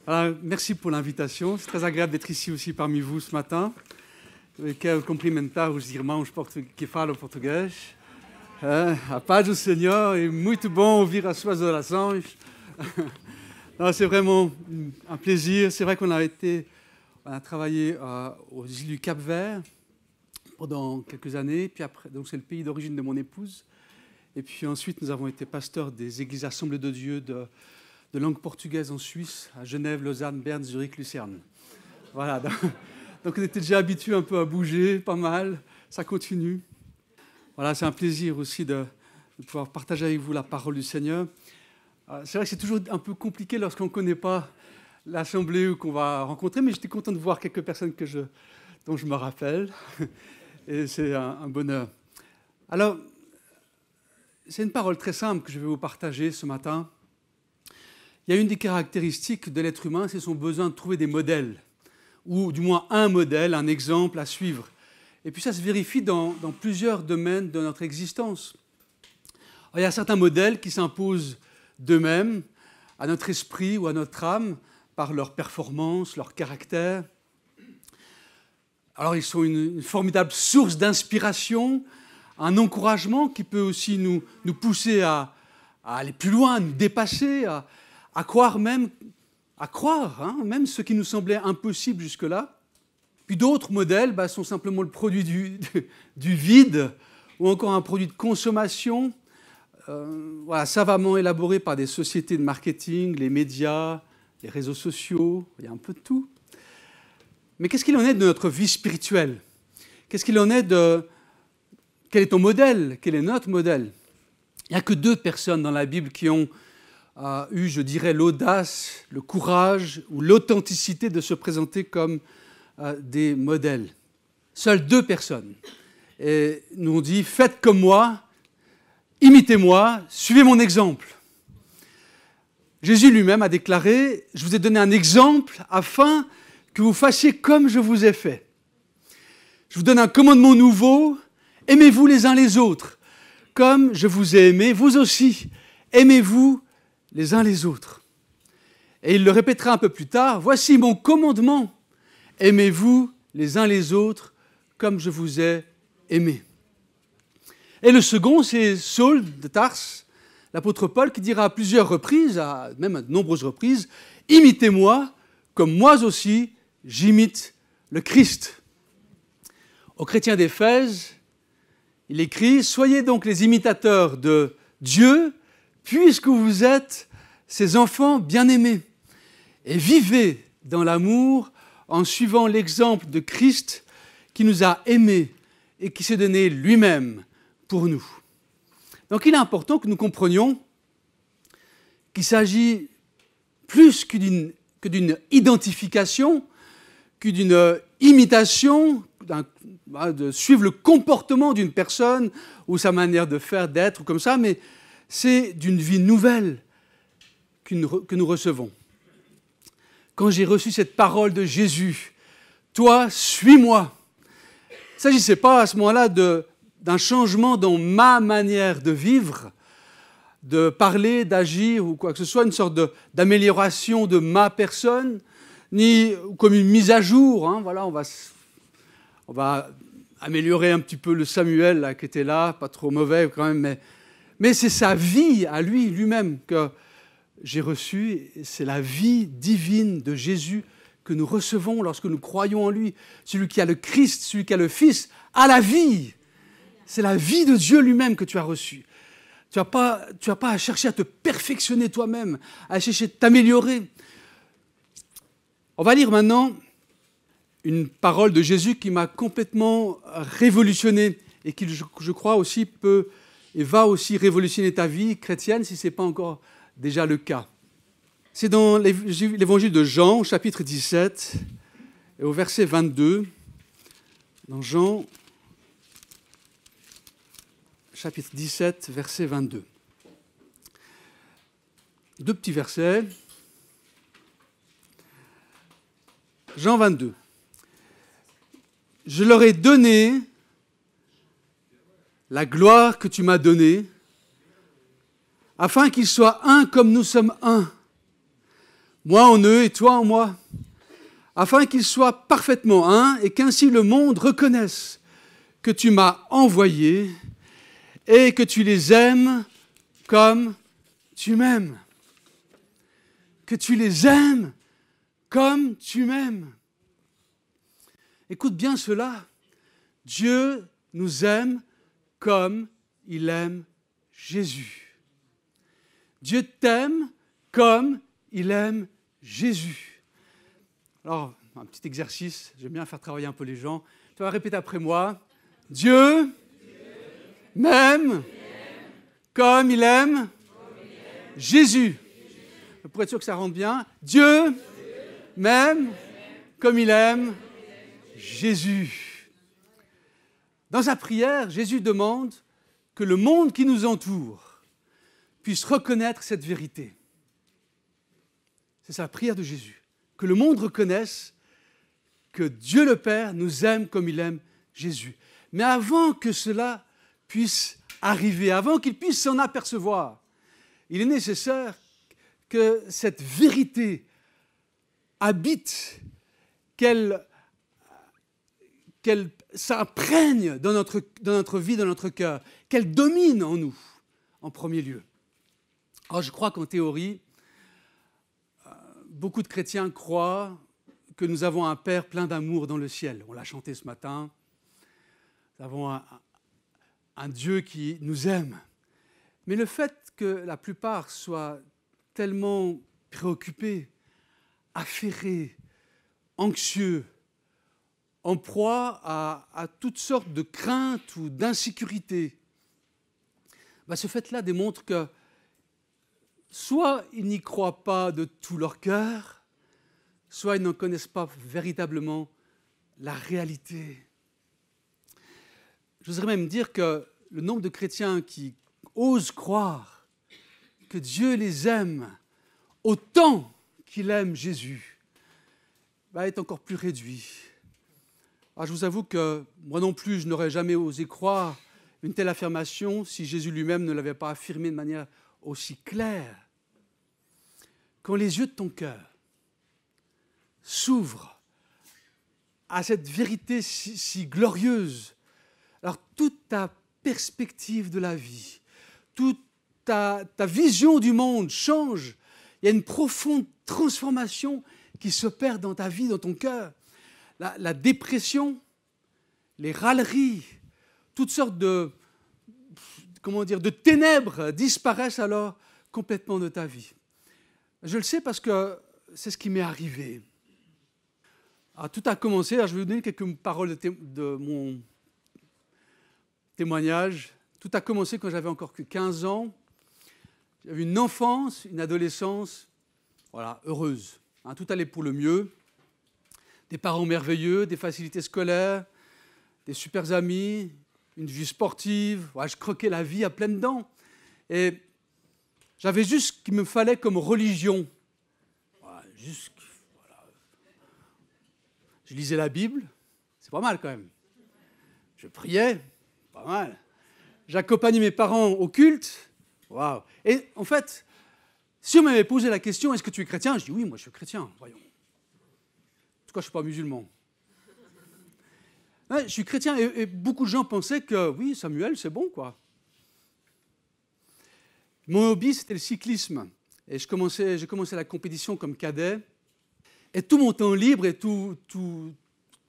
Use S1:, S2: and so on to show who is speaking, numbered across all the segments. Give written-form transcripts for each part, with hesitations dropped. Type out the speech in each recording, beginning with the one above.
S1: Alors, merci pour l'invitation. C'est très agréable d'être ici aussi parmi vous ce matin. Quero cumprimentar os irmãos que falam português. A paz do Senhor, et muito bom ouvir as suas orações. C'est vraiment un plaisir. C'est vrai qu'on a travaillé aux îles du Cap-Vert pendant quelques années. Puis après, donc c'est le pays d'origine de mon épouse. Et puis ensuite, nous avons été pasteurs des églises Assemblées de Dieu de langue portugaise en Suisse, à Genève, Lausanne, Berne, Zurich, Lucerne. Voilà. Donc on était déjà habitués un peu à bouger, pas mal. Ça continue. Voilà, c'est un plaisir aussi de pouvoir partager avec vous la parole du Seigneur. C'est vrai que c'est toujours un peu compliqué lorsqu'on ne connaît pas l'assemblée qu'on va rencontrer, mais j'étais content de voir quelques personnes dont je me rappelle. Et c'est un bonheur. Alors, c'est une parole très simple que je vais vous partager ce matin. Il y a une des caractéristiques de l'être humain, c'est son besoin de trouver des modèles, ou du moins un modèle, un exemple à suivre. Et puis ça se vérifie dans plusieurs domaines de notre existence. Alors, il y a certains modèles qui s'imposent d'eux-mêmes à notre esprit ou à notre âme par leur performance, leur caractère. Alors ils sont une formidable source d'inspiration, un encouragement qui peut aussi nous pousser à aller plus loin, à nous dépasser, à croire même ce qui nous semblait impossible jusque-là. Puis d'autres modèles sont simplement le produit du vide ou encore un produit de consommation savamment élaboré par des sociétés de marketing, les médias, les réseaux sociaux, il y a un peu de tout. Mais qu'est-ce qu'il en est de notre vie spirituelle? Qu'est-ce qu'il en est Quel est ton modèle? Quel est notre modèle? Il n'y a que 2 personnes dans la Bible qui ont eu, je dirais, l'audace, le courage ou l'authenticité de se présenter comme des modèles. Seules 2 personnes. Et nous on dit, faites comme moi, imitez-moi, suivez mon exemple. Jésus lui-même a déclaré, je vous ai donné un exemple afin que vous fassiez comme je vous ai fait. Je vous donne un commandement nouveau, aimez-vous les uns les autres. Comme je vous ai aimé, vous aussi, aimez-vous les uns les autres. Et il le répétera un peu plus tard, voici mon commandement, aimez-vous les uns les autres comme je vous ai aimé. Et le second, c'est Saul de Tarse, l'apôtre Paul, qui dira à plusieurs reprises, même à de nombreuses reprises, imitez-moi comme moi aussi j'imite le Christ. Aux chrétiens d'Éphèse, il écrit, soyez donc les imitateurs de Dieu, puisque vous êtes ses enfants bien-aimés, et vivez dans l'amour en suivant l'exemple de Christ qui nous a aimés et qui s'est donné lui-même pour nous. Donc il est important que nous comprenions qu'il s'agit plus que d'une identification, que d'une imitation, de suivre le comportement d'une personne ou sa manière de faire, d'être, comme ça, mais c'est d'une vie nouvelle que nous recevons. Quand j'ai reçu cette parole de Jésus, « Toi, suis-moi », il ne s'agissait pas à ce moment-là d'un changement dans ma manière de vivre, de parler, d'agir ou quoi que ce soit, une sorte d'amélioration de ma personne, ni comme une mise à jour. Voilà, on va améliorer un petit peu le Samuel là, qui était là, pas trop mauvais quand même, mais c'est sa vie à lui-même que j'ai reçue. C'est la vie divine de Jésus que nous recevons lorsque nous croyons en lui. Celui qui a le Christ, celui qui a le Fils, a la vie. C'est la vie de Dieu lui-même que tu as reçue. Tu n'as pas à chercher à te perfectionner toi-même, à chercher à t'améliorer. On va lire maintenant une parole de Jésus qui m'a complètement révolutionné et qui, je crois, aussi peut et va aussi révolutionner ta vie chrétienne si ce n'est pas encore déjà le cas. C'est dans l'évangile de Jean, chapitre 17, et au verset 22. Dans Jean, chapitre 17, verset 22. 2 petits versets. Jean 22. Je leur ai donné la gloire que tu m'as donnée, afin qu'ils soient un comme nous sommes un. moi en eux et toi en moi, afin qu'ils soient parfaitement un et qu'ainsi le monde reconnaisse que tu m'as envoyé et que tu les aimes comme tu m'aimes. Que tu les aimes comme tu m'aimes. Écoute bien cela. Dieu nous aime comme il aime Jésus. Dieu t'aime comme il aime Jésus. Alors, un petit exercice, j'aime bien faire travailler un peu les gens. Tu vas répéter après moi. Dieu m'aime comme il aime Jésus. Pour être sûr que ça rentre bien. Dieu m'aime comme il aime Jésus. Dans sa prière, Jésus demande que le monde qui nous entoure puisse reconnaître cette vérité. C'est ça la prière de Jésus. Que le monde reconnaisse que Dieu le Père nous aime comme il aime Jésus. Mais avant que cela puisse arriver, avant qu'il puisse s'en apercevoir, il est nécessaire que cette vérité habite, qu'elle s'imprègne dans notre vie, dans notre cœur, qu'elle domine en nous, en premier lieu. Alors je crois qu'en théorie, beaucoup de chrétiens croient que nous avons un Père plein d'amour dans le ciel. On l'a chanté ce matin. Nous avons un Dieu qui nous aime. Mais le fait que la plupart soient tellement préoccupés, affairés, anxieux, en proie à toutes sortes de craintes ou d'insécurités, ce fait-là démontre que soit ils n'y croient pas de tout leur cœur, soit ils n'en connaissent pas véritablement la réalité. Je voudrais même dire que le nombre de chrétiens qui osent croire que Dieu les aime autant qu'il aime Jésus est encore plus réduit. Alors je vous avoue que moi non plus, je n'aurais jamais osé croire une telle affirmation si Jésus lui-même ne l'avait pas affirmée de manière aussi claire. Quand les yeux de ton cœur s'ouvrent à cette vérité si glorieuse, alors toute ta perspective de la vie, toute ta vision du monde change. Il y a une profonde transformation qui s'opère dans ta vie, dans ton cœur. La dépression, les râleries, toutes sortes de ténèbres disparaissent alors complètement de ta vie. Je le sais parce que c'est ce qui m'est arrivé. Alors, tout a commencé, alors je vais vous donner quelques paroles de mon témoignage. Tout a commencé quand j'avais encore que 15 ans. J'avais une enfance, une adolescence, heureuse. Tout allait pour le mieux. Des parents merveilleux, des facilités scolaires, des super amis, une vie sportive. Je croquais la vie à pleines dents. Et j'avais juste ce qu'il me fallait comme religion. Je lisais la Bible, c'est pas mal quand même. Je priais, pas mal. J'accompagnais mes parents au culte. Waouh. Et en fait, si on m'avait posé la question, est-ce que tu es chrétien? Je dis oui, moi je suis chrétien, voyons. En tout cas, je ne suis pas musulman. Ouais, je suis chrétien et beaucoup de gens pensaient que oui, Samuel, c'est bon, quoi. Mon hobby, c'était le cyclisme. Et j'ai commencé la compétition comme cadet. Et tout mon temps libre et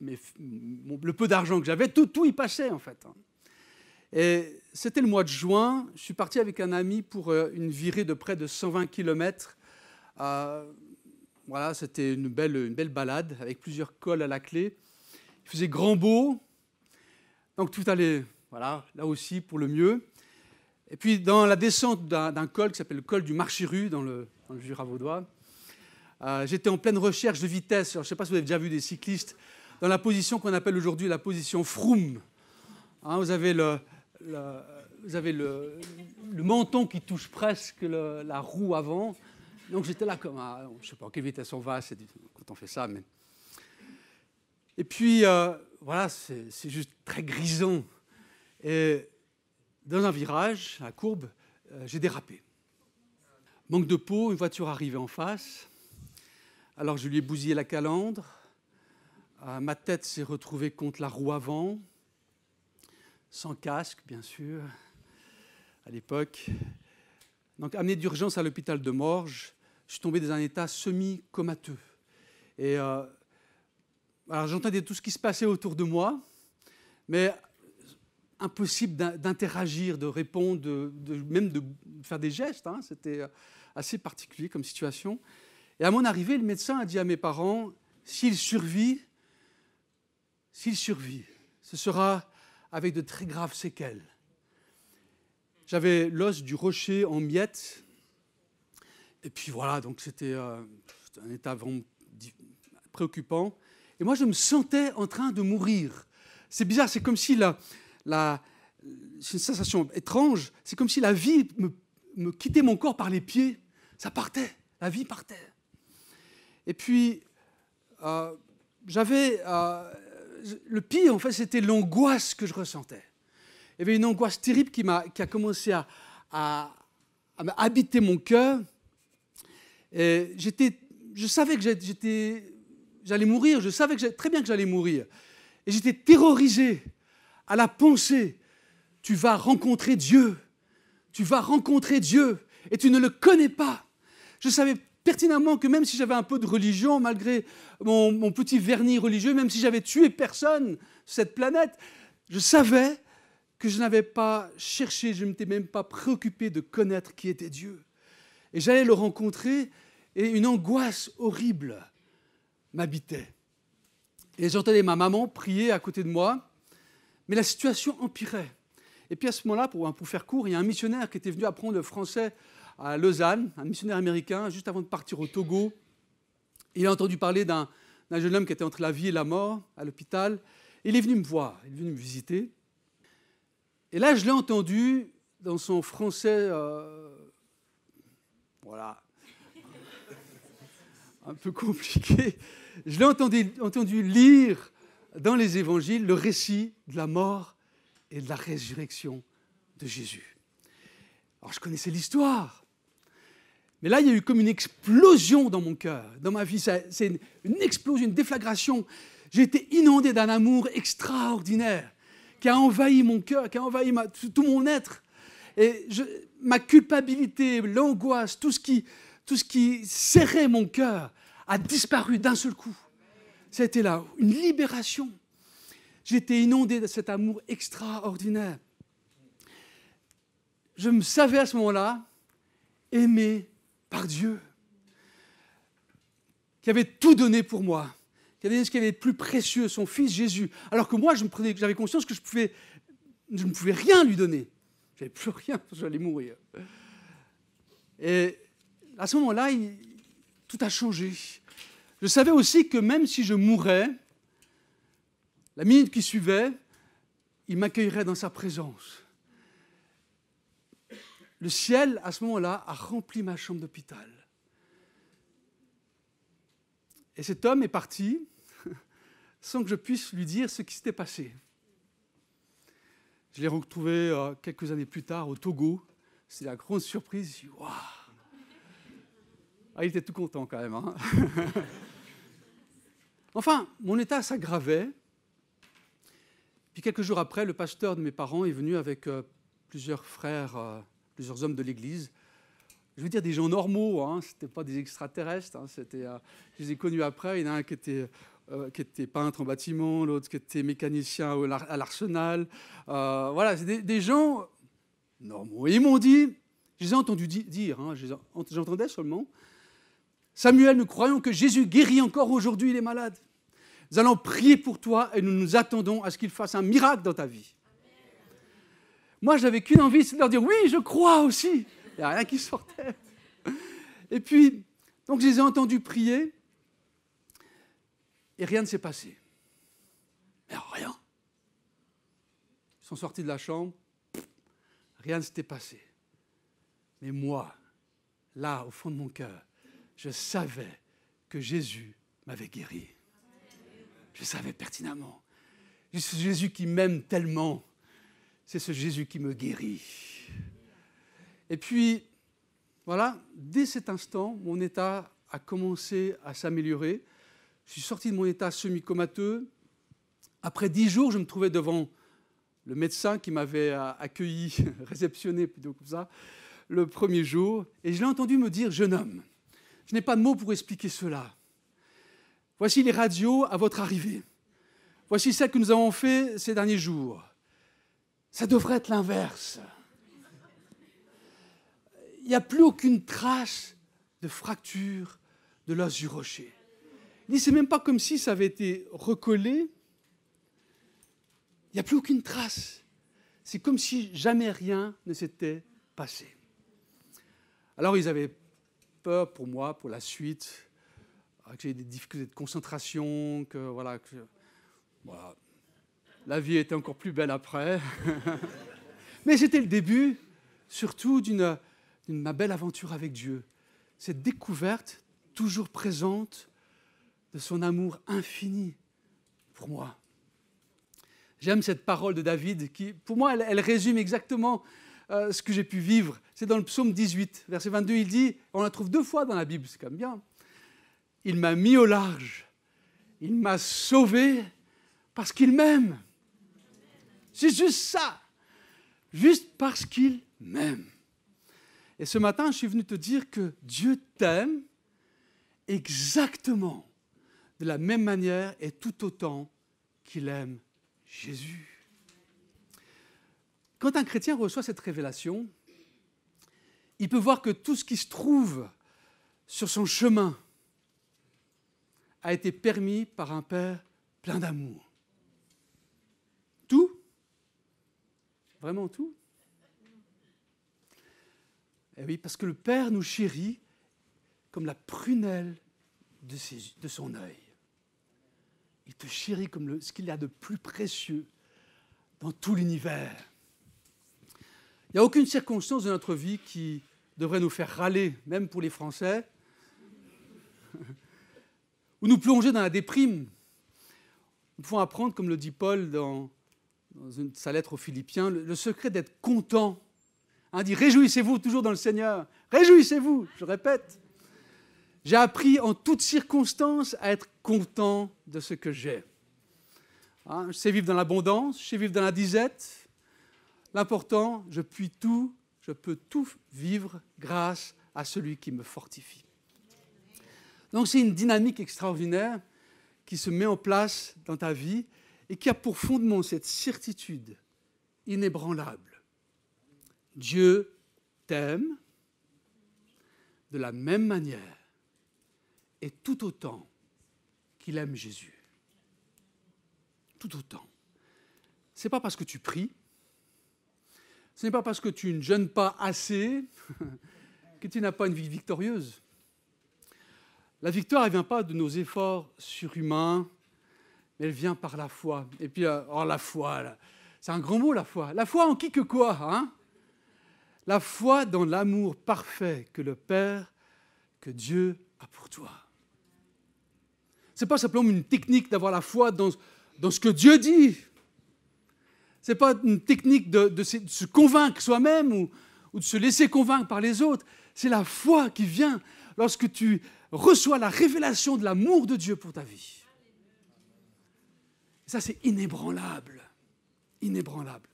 S1: le peu d'argent que j'avais, tout y passait en fait. Et c'était le mois de juin, je suis parti avec un ami pour une virée de près de 120 km. C'était une belle balade avec plusieurs cols à la clé. Il faisait grand beau, donc tout allait là aussi pour le mieux. Et puis dans la descente d'un col qui s'appelle le col du Marchiru dans le Jura vaudois, j'étais en pleine recherche de vitesse. Alors, je ne sais pas si vous avez déjà vu des cyclistes dans la position qu'on appelle aujourd'hui la position Froome. Vous avez le menton qui touche presque la roue avant. Donc j'étais là comme je ne sais pas à quelle vitesse on va quand on fait ça. Mais... Et puis, c'est juste très grisant. Et dans un virage, à courbe, j'ai dérapé. Manque de peau, une voiture arrivait en face. Alors je lui ai bousillé la calandre. Ma tête s'est retrouvée contre la roue avant, sans casque, bien sûr, à l'époque. Donc, amené d'urgence à l'hôpital de Morges, je suis tombé dans un état semi-comateux. Et alors, j'entendais tout ce qui se passait autour de moi, mais impossible d'interagir, de répondre, même de faire des gestes. Hein. C'était assez particulier comme situation. Et à mon arrivée, le médecin a dit à mes parents, s'il survit, ce sera avec de très graves séquelles. J'avais l'os du rocher en miettes. Et puis voilà, donc c'était un état vraiment préoccupant. Et moi, je me sentais en train de mourir. C'est bizarre, c'est comme si c'est une sensation étrange, c'est comme si la vie me quittait mon corps par les pieds. Ça partait, la vie partait. Et puis, le pire, en fait, c'était l'angoisse que je ressentais. Il y avait une angoisse terrible qui a commencé à habiter mon cœur. Et je savais que j'allais mourir, je savais très bien que j'allais mourir. Et j'étais terrorisé à la pensée, tu vas rencontrer Dieu, et tu ne le connais pas. Je savais pertinemment que même si j'avais un peu de religion, malgré mon petit vernis religieux, même si j'avais tué personne sur cette planète, je savais que je n'avais pas cherché, je ne m'étais même pas préoccupé de connaître qui était Dieu. Et j'allais le rencontrer, et une angoisse horrible m'habitait. Et j'entendais ma maman prier à côté de moi, mais la situation empirait. Et puis à ce moment-là, pour faire court, il y a un missionnaire qui était venu apprendre le français à Lausanne, un missionnaire américain, juste avant de partir au Togo. Il a entendu parler d'un jeune homme qui était entre la vie et la mort à l'hôpital. Il est venu me voir, il est venu me visiter. Et là, je l'ai entendu dans son français, voilà, un peu compliqué. Je l'ai entendu lire dans les évangiles le récit de la mort et de la résurrection de Jésus. Alors, je connaissais l'histoire. Mais là, il y a eu comme une explosion dans mon cœur, dans ma vie. C'est une explosion, une déflagration. J'ai été inondé d'un amour extraordinaire qui a envahi mon cœur, qui a envahi tout mon être. Et ma culpabilité, l'angoisse, tout ce qui serrait mon cœur a disparu d'un seul coup. C'était là, une libération. J'étais inondé de cet amour extraordinaire. Je me savais à ce moment-là aimé par Dieu, qui avait tout donné pour moi, qui avait donné ce qui avait de plus précieux, son Fils Jésus, alors que moi, j'avais conscience que je ne pouvais rien lui donner. Je n'avais plus rien, j'allais mourir. Et à ce moment-là, tout a changé. Je savais aussi que même si je mourais, la minute qui suivait, il m'accueillerait dans sa présence. Le ciel, à ce moment-là, a rempli ma chambre d'hôpital. Et cet homme est parti sans que je puisse lui dire ce qui s'était passé. Je l'ai retrouvé quelques années plus tard au Togo. C'est la grande surprise. Je dis, waouh! Ah, il était tout content quand même. Hein. Enfin, mon état s'aggravait. Puis quelques jours après, le pasteur de mes parents est venu avec plusieurs frères, plusieurs hommes de l'église. Je veux dire des gens normaux, hein, ce n'étaient pas des extraterrestres. Hein, je les ai connus après. Il y en a un qui était peintre en bâtiment, l'autre qui était mécanicien à l'Arsenal. Voilà, c'est des gens normaux. Et ils m'ont dit, je les ai entendus dire, hein, j'entendais seulement, Samuel, nous croyons que Jésus guérit encore aujourd'hui les malades. Nous allons prier pour toi et nous nous attendons à ce qu'il fasse un miracle dans ta vie. Moi, je n'avais qu'une envie, c'est de leur dire, oui, je crois aussi. Il n'y a rien qui sortait. Et puis, donc, je les ai entendus prier et rien ne s'est passé. Mais rien. Ils sont sortis de la chambre, rien ne s'était passé. Mais moi, là, au fond de mon cœur, je savais que Jésus m'avait guéri. Je savais pertinemment. Ce Jésus qui m'aime tellement, c'est ce Jésus qui me guérit. Et puis, voilà, dès cet instant, mon état a commencé à s'améliorer. Je suis sorti de mon état semi-comateux. Après 10 jours, je me trouvais devant le médecin qui m'avait accueilli, réceptionné plutôt comme ça, le premier jour. Et je l'ai entendu me dire « Jeune homme, je n'ai pas de mots pour expliquer cela. Voici les radios à votre arrivée. Voici celles que nous avons faites ces derniers jours. Ça devrait être l'inverse. Il n'y a plus aucune trace de fracture de l'os du rocher. » Il dit, c'est même pas comme si ça avait été recollé. Il n'y a plus aucune trace. C'est comme si jamais rien ne s'était passé. Alors ils avaient peur pour moi, pour la suite, que j'ai des difficultés de concentration, que voilà, la vie était encore plus belle après. Mais c'était le début, surtout d'une ma belle aventure avec Dieu. Cette découverte toujours présente de son amour infini pour moi. J'aime cette parole de David qui, pour moi, elle résume exactement ce que j'ai pu vivre. C'est dans le psaume 18, verset 22, il dit, on la trouve 2 fois dans la Bible, c'est quand même bien. Il m'a mis au large, il m'a sauvé parce qu'il m'aime. C'est juste ça, juste parce qu'il m'aime. Et ce matin, je suis venu te dire que Dieu t'aime exactement de la même manière et tout autant qu'il aime Jésus. Quand un chrétien reçoit cette révélation, il peut voir que tout ce qui se trouve sur son chemin a été permis par un Père plein d'amour. Tout? Vraiment tout? Eh oui, parce que le Père nous chérit comme la prunelle de son œil. Il te chérit comme ce qu'il y a de plus précieux dans tout l'univers. Il n'y a aucune circonstance de notre vie qui devrait nous faire râler, même pour les Français, ou nous plonger dans la déprime. Nous pouvons apprendre, comme le dit Paul dans sa lettre aux Philippiens, le secret d'être content. Il dit « Réjouissez-vous toujours dans le Seigneur. Réjouissez-vous », je répète. J'ai appris en toutes circonstances à être content de ce que j'ai. Je sais vivre dans l'abondance, je sais vivre dans la disette. L'important, je peux tout vivre grâce à celui qui me fortifie. Donc c'est une dynamique extraordinaire qui se met en place dans ta vie et qui a pour fondement cette certitude inébranlable. Dieu t'aime de la même manière et tout autant qu'il aime Jésus. Tout autant. Ce n'est pas parce que tu pries, ce n'est pas parce que tu ne jeûnes pas assez que tu n'as pas une vie victorieuse. La victoire, elle ne vient pas de nos efforts surhumains, mais elle vient par la foi. Et puis, la foi, là, c'est un grand mot, la foi. La foi en qui que quoi, hein? La foi dans l'amour parfait que le Père, que Dieu a pour toi. Ce n'est pas simplement une technique d'avoir la foi dans ce que Dieu dit. Ce n'est pas une technique de se convaincre soi-même ou de se laisser convaincre par les autres. C'est la foi qui vient lorsque tu reçois la révélation de l'amour de Dieu pour ta vie. Et ça, c'est inébranlable. Inébranlable.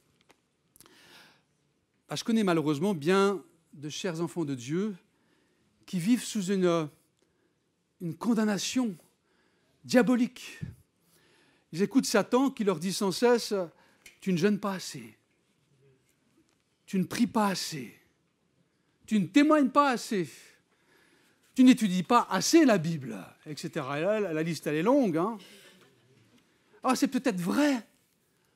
S1: Je connais malheureusement bien de chers enfants de Dieu qui vivent sous une condamnation diabolique. Ils écoutent Satan qui leur dit sans cesse « Tu ne jeûnes pas assez, tu ne pries pas assez, tu ne témoignes pas assez, tu n'étudies pas assez la Bible, etc. » Et là, la liste, elle est longue. Hein. Alors, c'est peut-être vrai.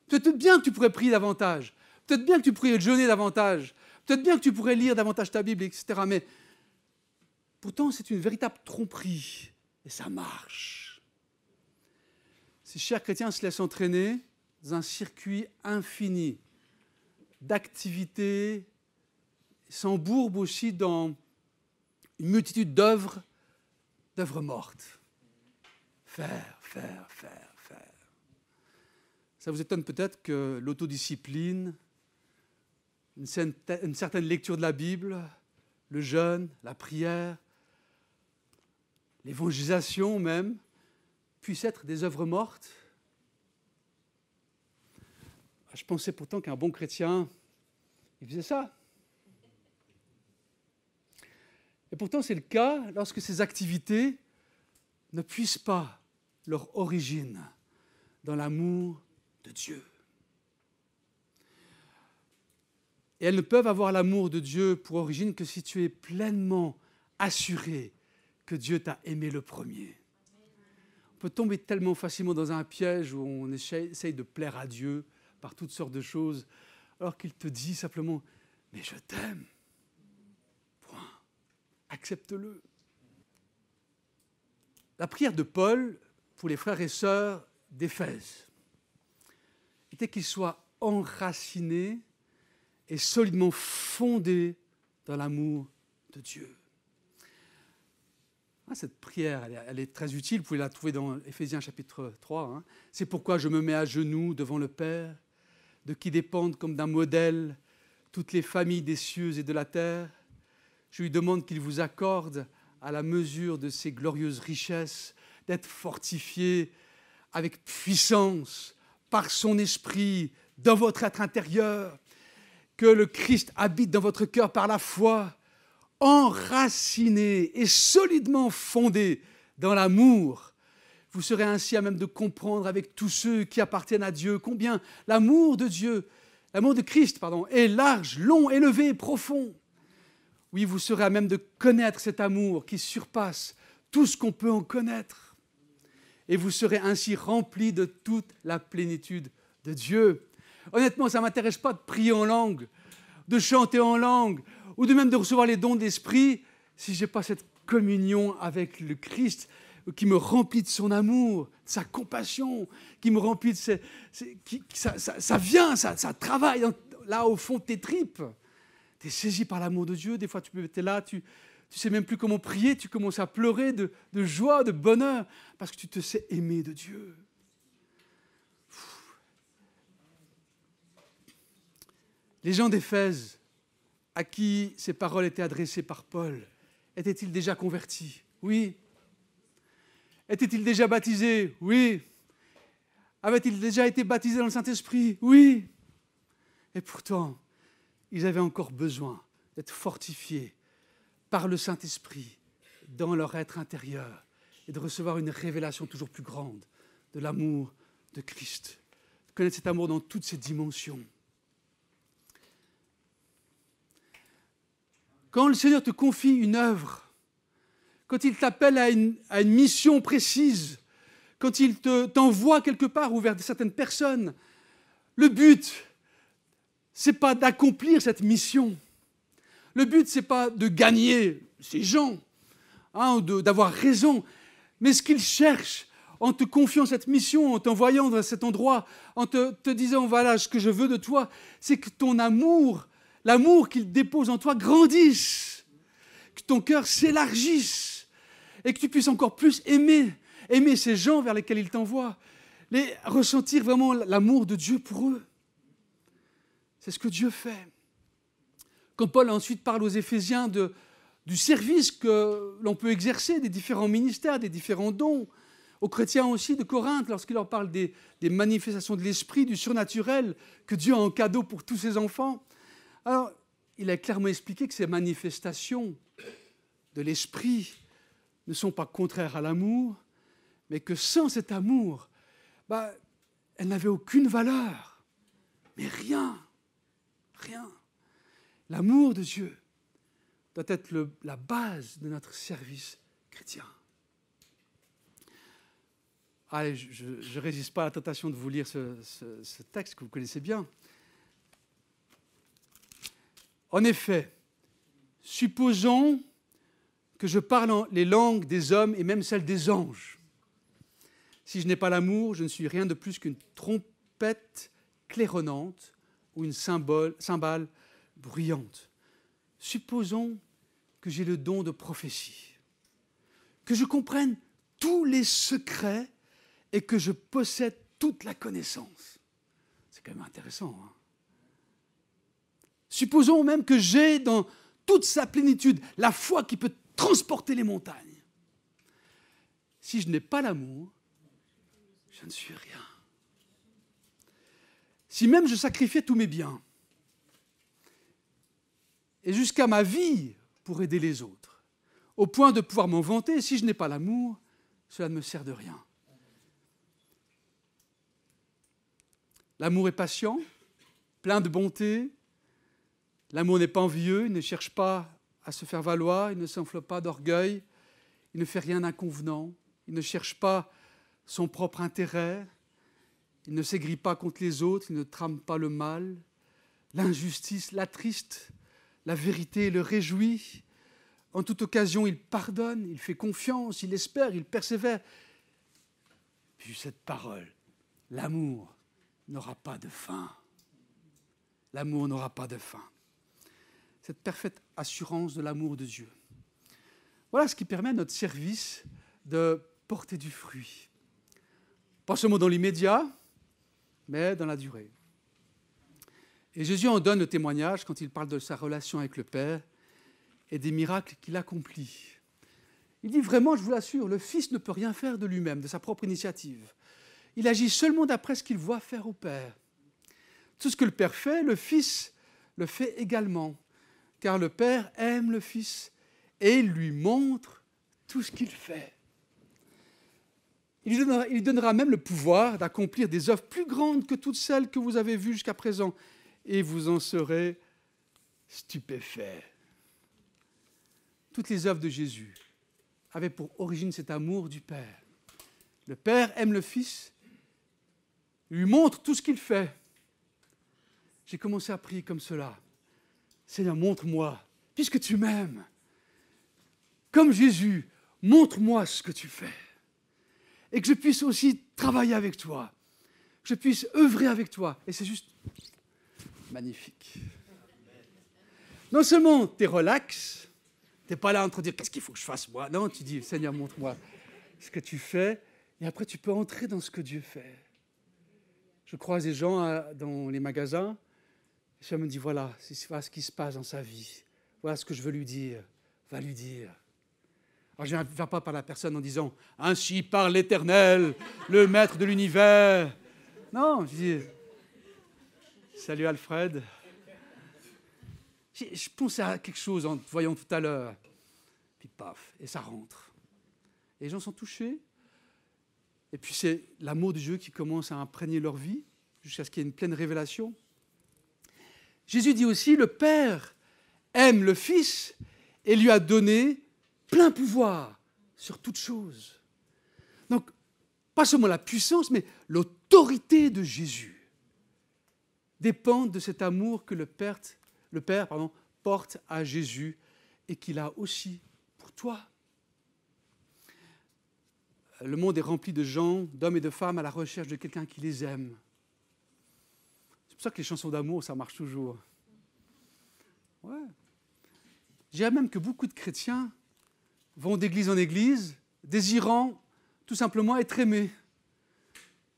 S1: Peut-être bien que tu pourrais prier davantage. Peut-être bien que tu pourrais jeûner davantage. Peut-être bien que tu pourrais lire davantage ta Bible, etc. Mais pourtant, c'est une véritable tromperie. Et ça marche. Ces chers chrétiens se laissent entraîner dans un circuit infini d'activités, s'embourbent aussi dans une multitude d'œuvres mortes. Faire. Ça vous étonne peut-être que l'autodiscipline, une certaine lecture de la Bible, le jeûne, la prière, l'évangélisation même, puissent être des œuvres mortes. Je pensais pourtant qu'un bon chrétien, il faisait ça. Et pourtant, c'est le cas lorsque ces activités ne puissent pas leur origine dans l'amour de Dieu. Et elles ne peuvent avoir l'amour de Dieu pour origine que si tu es pleinement assuré que Dieu t'a aimé le premier. On peut tomber tellement facilement dans un piège où on essaye de plaire à Dieu par toutes sortes de choses, alors qu'il te dit simplement « Mais je t'aime. Point. Accepte-le. » La prière de Paul pour les frères et sœurs d'Éphèse était qu'ils soient enracinés et solidement fondés dans l'amour de Dieu. Cette prière, elle est très utile. Vous pouvez la trouver dans Éphésiens chapitre 3. C'est pourquoi je me mets à genoux devant le Père, de qui dépendent comme d'un modèle toutes les familles des cieux et de la terre. Je lui demande qu'il vous accorde, à la mesure de ses glorieuses richesses, d'être fortifiés avec puissance par son esprit dans votre être intérieur, que le Christ habite dans votre cœur par la foi, enraciné et solidement fondé dans l'amour. Vous serez ainsi à même de comprendre avec tous ceux qui appartiennent à Dieu combien l'amour de Dieu, l'amour de Christ, est large, long, élevé, profond. Oui, vous serez à même de connaître cet amour qui surpasse tout ce qu'on peut en connaître. Et vous serez ainsi remplis de toute la plénitude de Dieu. Honnêtement, ça ne m'intéresse pas de prier en langue, de chanter en langue, ou de même de recevoir les dons de l'Esprit, si je n'ai pas cette communion avec le Christ qui me remplit de son amour, de sa compassion, qui me remplit de ça travaille là au fond de tes tripes. Tu es saisi par l'amour de Dieu, des fois tu es là, tu sais même plus comment prier, tu commences à pleurer de joie, de bonheur, parce que tu te sais aimer de Dieu. Les gens d'Éphèse, à qui ces paroles étaient adressées par Paul, étaient-ils déjà convertis? Oui. Étaient-ils déjà baptisés? Oui. Avaient-ils déjà été baptisés dans le Saint-Esprit? Oui. Et pourtant, ils avaient encore besoin d'être fortifiés par le Saint-Esprit dans leur être intérieur et de recevoir une révélation toujours plus grande de l'amour de Christ, de connaître cet amour dans toutes ses dimensions. Quand le Seigneur te confie une œuvre, quand il t'appelle à une mission précise, quand il t'envoie quelque part ou vers certaines personnes, le but, ce n'est pas d'accomplir cette mission. Le but, ce n'est pas de gagner ces gens, ou d'avoir raison, mais ce qu'il cherche en te confiant cette mission, en t'envoyant dans cet endroit, en te disant, voilà, ce que je veux de toi, c'est que ton amour, l'amour qu'il dépose en toi grandisse, que ton cœur s'élargisse et que tu puisses encore plus aimer ces gens vers lesquels il t'envoie, ressentir vraiment l'amour de Dieu pour eux. C'est ce que Dieu fait. Quand Paul ensuite parle aux Éphésiens du service que l'on peut exercer, des différents ministères, des différents dons, aux chrétiens aussi de Corinthe, lorsqu'il leur parle des manifestations de l'esprit, du surnaturel que Dieu a en cadeau pour tous ses enfants, alors il a clairement expliqué que ces manifestations de l'esprit ne sont pas contraires à l'amour, mais que sans cet amour, elles n'avaient aucune valeur. Mais rien. L'amour de Dieu doit être la base de notre service chrétien. Allez, je ne résiste pas à la tentation de vous lire ce texte que vous connaissez bien. En effet, supposons que je parle les langues des hommes et même celles des anges. Si je n'ai pas l'amour, je ne suis rien de plus qu'une trompette claironnante ou une cymbale bruyante. Supposons que j'ai le don de prophétie, que je comprenne tous les secrets et que je possède toute la connaissance. C'est quand même intéressant. Supposons même que j'ai dans toute sa plénitude la foi qui peut transporter les montagnes. si je n'ai pas l'amour, je ne suis rien. Si même je sacrifiais tous mes biens, et jusqu'à ma vie pour aider les autres, au point de pouvoir m'en vanter, si je n'ai pas l'amour, cela ne me sert de rien. L'amour est patient, plein de bonté. L'amour n'est pas envieux, il ne cherche pas à se faire valoir, il ne s'enfle pas d'orgueil, il ne fait rien d'inconvenant, il ne cherche pas son propre intérêt, il ne s'aigrit pas contre les autres, il ne trame pas le mal. L'injustice l'attriste, la vérité le réjouit. En toute occasion, il pardonne, il fait confiance, il espère, il persévère. Puis cette parole, l'amour n'aura pas de fin. L'amour n'aura pas de fin. Cette parfaite assurance de l'amour de Dieu. Voilà ce qui permet à notre service de porter du fruit. Pas seulement dans l'immédiat, mais dans la durée. Et Jésus en donne le témoignage quand il parle de sa relation avec le Père et des miracles qu'il accomplit. Il dit vraiment, je vous l'assure, le Fils ne peut rien faire de lui-même, de sa propre initiative. Il agit seulement d'après ce qu'il voit faire au Père. Tout ce que le Père fait, le Fils le fait également, car le Père aime le Fils et il lui montre tout ce qu'il fait. Il lui donnera même le pouvoir d'accomplir des œuvres plus grandes que toutes celles que vous avez vues jusqu'à présent, et vous en serez stupéfaits. Toutes les œuvres de Jésus avaient pour origine cet amour du Père. Le Père aime le Fils, lui montre tout ce qu'il fait. J'ai commencé à prier comme cela. Seigneur, montre-moi, puisque tu m'aimes, comme Jésus, montre-moi ce que tu fais. Et que je puisse aussi travailler avec toi, que je puisse œuvrer avec toi. Et c'est juste magnifique. Non seulement tu es relax, tu n'es pas là en train de dire qu'est-ce qu'il faut que je fasse moi. Non, tu dis Seigneur, montre-moi ce que tu fais. Et après, tu peux entrer dans ce que Dieu fait. Je croise des gens dans les magasins. Et je me dis voilà ce qui se passe dans sa vie. Voilà ce que je veux lui dire. Va lui dire. Alors, je ne viens pas par la personne en disant « Ainsi parle l'Éternel, le Maître de l'univers ». Non, je dis « Salut Alfred ». Je pensais à quelque chose en te voyant tout à l'heure. Puis paf, et ça rentre. Et les gens sont touchés. Et puis c'est l'amour de Dieu qui commence à imprégner leur vie jusqu'à ce qu'il y ait une pleine révélation. Jésus dit aussi « Le Père aime le Fils et lui a donné plein pouvoir sur toute chose. » Donc, pas seulement la puissance, mais l'autorité de Jésus dépendent de cet amour que le Père porte à Jésus et qu'il a aussi pour toi. Le monde est rempli de gens, d'hommes et de femmes à la recherche de quelqu'un qui les aime. C'est pour ça que les chansons d'amour, ça marche toujours. Ouais. Je dirais même que beaucoup de chrétiens vont d'église en église, désirant tout simplement être aimés.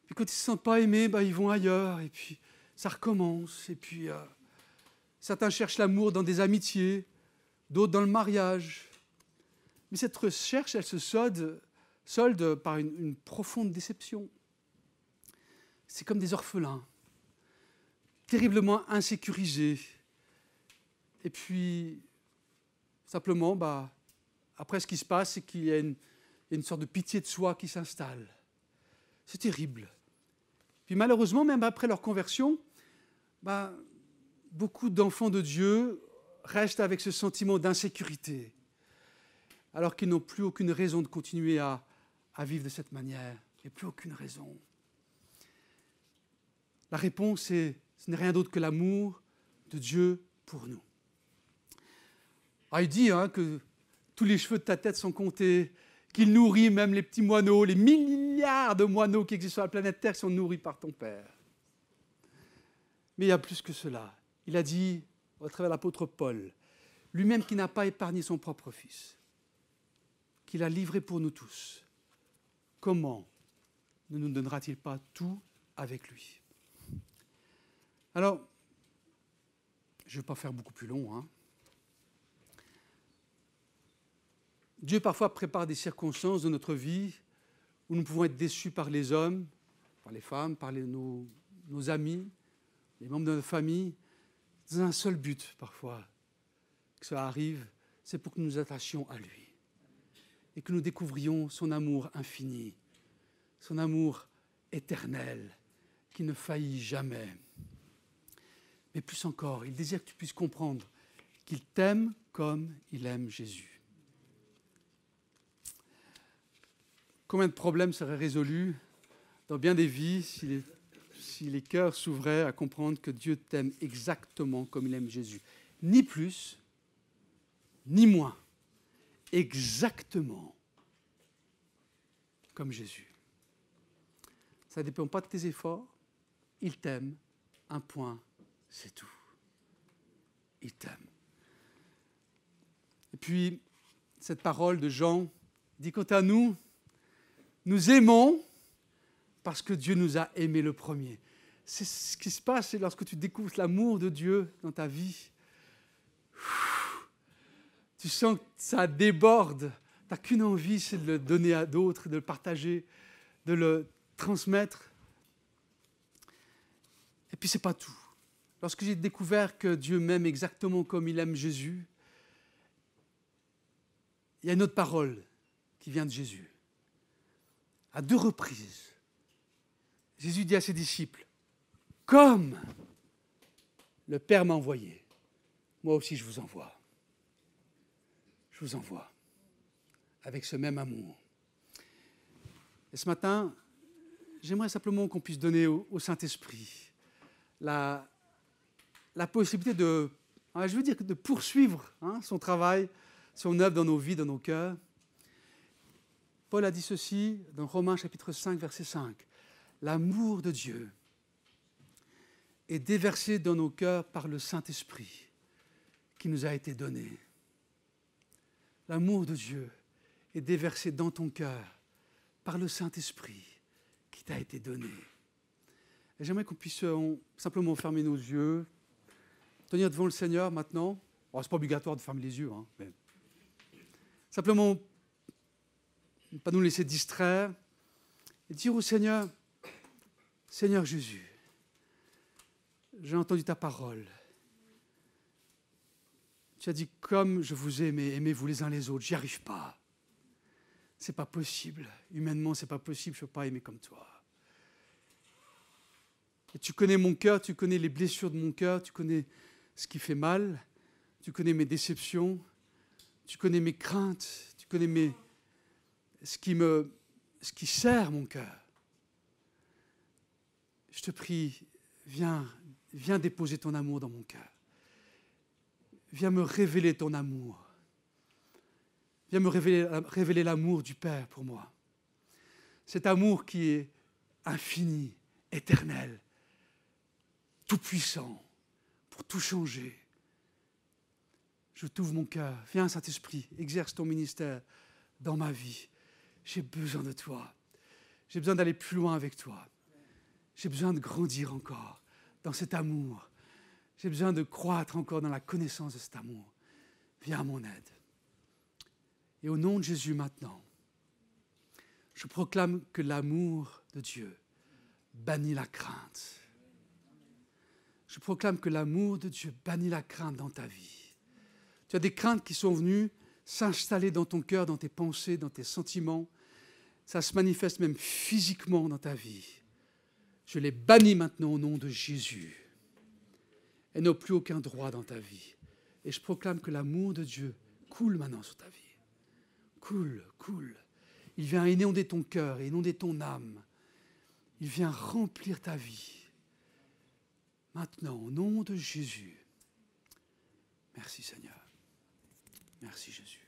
S1: Puis quand ils ne se sentent pas aimés, ils vont ailleurs, et puis ça recommence. Et puis certains cherchent l'amour dans des amitiés, d'autres dans le mariage. Mais cette recherche, elle se solde par une profonde déception. C'est comme des orphelins, terriblement insécurisés. Et puis, simplement, après, ce qui se passe, c'est qu'il y a une sorte de pitié de soi qui s'installe. C'est terrible. Puis malheureusement, même après leur conversion, beaucoup d'enfants de Dieu restent avec ce sentiment d'insécurité, alors qu'ils n'ont plus aucune raison de continuer à vivre de cette manière. Il n'y a plus aucune raison. La réponse, ce n'est rien d'autre que l'amour de Dieu pour nous. Il dit que tous les cheveux de ta tête sont comptés, qu'il nourrit même les petits moineaux, les milliards de moineaux qui existent sur la planète Terre qui sont nourris par ton Père. Mais il y a plus que cela. Il a dit, à travers l'apôtre Paul, lui-même qui n'a pas épargné son propre Fils, qu'il a livré pour nous tous, comment ne nous donnera-t-il pas tout avec lui? Alors, je ne vais pas faire beaucoup plus long. Dieu parfois prépare des circonstances de notre vie où nous pouvons être déçus par les hommes, par les femmes, par nos amis, les membres de notre famille, dans un seul but parfois, que ça arrive, c'est pour que nous nous attachions à lui et que nous découvrions son amour infini, son amour éternel, qui ne faillit jamais. Mais plus encore, il désire que tu puisses comprendre qu'il t'aime comme il aime Jésus. Combien de problèmes seraient résolus dans bien des vies si les cœurs s'ouvraient à comprendre que Dieu t'aime exactement comme il aime Jésus. Ni plus, ni moins. Exactement comme Jésus. Ça ne dépend pas de tes efforts. Il t'aime. Un point, c'est tout. Il t'aime. Et puis, cette parole de Jean dit, quant à nous, nous aimons parce que Dieu nous a aimés le premier. C'est ce qui se passe lorsque tu découvres l'amour de Dieu dans ta vie. Tu sens que ça déborde. Tu n'as qu'une envie, c'est de le donner à d'autres, de le partager, de le transmettre. Et puis, ce n'est pas tout. Lorsque j'ai découvert que Dieu m'aime exactement comme il aime Jésus, il y a une autre parole qui vient de Jésus. À 2 reprises, Jésus dit à ses disciples, « Comme le Père m'a envoyé, moi aussi je vous envoie. Je vous envoie avec ce même amour. » Et ce matin, j'aimerais simplement qu'on puisse donner au Saint-Esprit la possibilité de poursuivre son travail, son œuvre dans nos vies, dans nos cœurs. Paul a dit ceci dans Romains chapitre 5, verset 5. « L'amour de Dieu est déversé dans nos cœurs par le Saint-Esprit qui nous a été donné. » L'amour de Dieu est déversé dans ton cœur par le Saint-Esprit qui t'a été donné. Et j'aimerais qu'on puisse simplement fermer nos yeux, tenir devant le Seigneur maintenant. Ce n'est pas obligatoire de fermer les yeux, mais simplement ne pas nous laisser distraire et dire au Seigneur, Seigneur Jésus, j'ai entendu ta parole. Tu as dit, comme je vous aime, aimez-vous les uns les autres. J'y arrive pas. C'est pas possible. Humainement, c'est pas possible. Je ne peux pas aimer comme toi. Et tu connais mon cœur, tu connais les blessures de mon cœur, tu connais ce qui fait mal, tu connais mes déceptions, tu connais mes craintes, tu connais ce qui serre mon cœur. Je te prie, viens déposer ton amour dans mon cœur. Viens me révéler ton amour. Viens me révéler l'amour du Père pour moi. Cet amour qui est infini, éternel, tout-puissant, pour tout changer. Je t'ouvre mon cœur. Viens, Saint-Esprit, exerce ton ministère dans ma vie. J'ai besoin de toi. J'ai besoin d'aller plus loin avec toi. J'ai besoin de grandir encore dans cet amour. J'ai besoin de croître encore dans la connaissance de cet amour. Viens à mon aide. Et au nom de Jésus maintenant, je proclame que l'amour de Dieu bannit la crainte. Je proclame que l'amour de Dieu bannit la crainte dans ta vie. Tu as des craintes qui sont venues s'installer dans ton cœur, dans tes pensées, dans tes sentiments. Ça se manifeste même physiquement dans ta vie. Je les bannis maintenant au nom de Jésus. Elles n'ont plus aucun droit dans ta vie. Et je proclame que l'amour de Dieu coule maintenant sur ta vie. Coule. Il vient inonder ton cœur, inonder ton âme. Il vient remplir ta vie. Maintenant, au nom de Jésus. Merci Seigneur. Merci Jésus.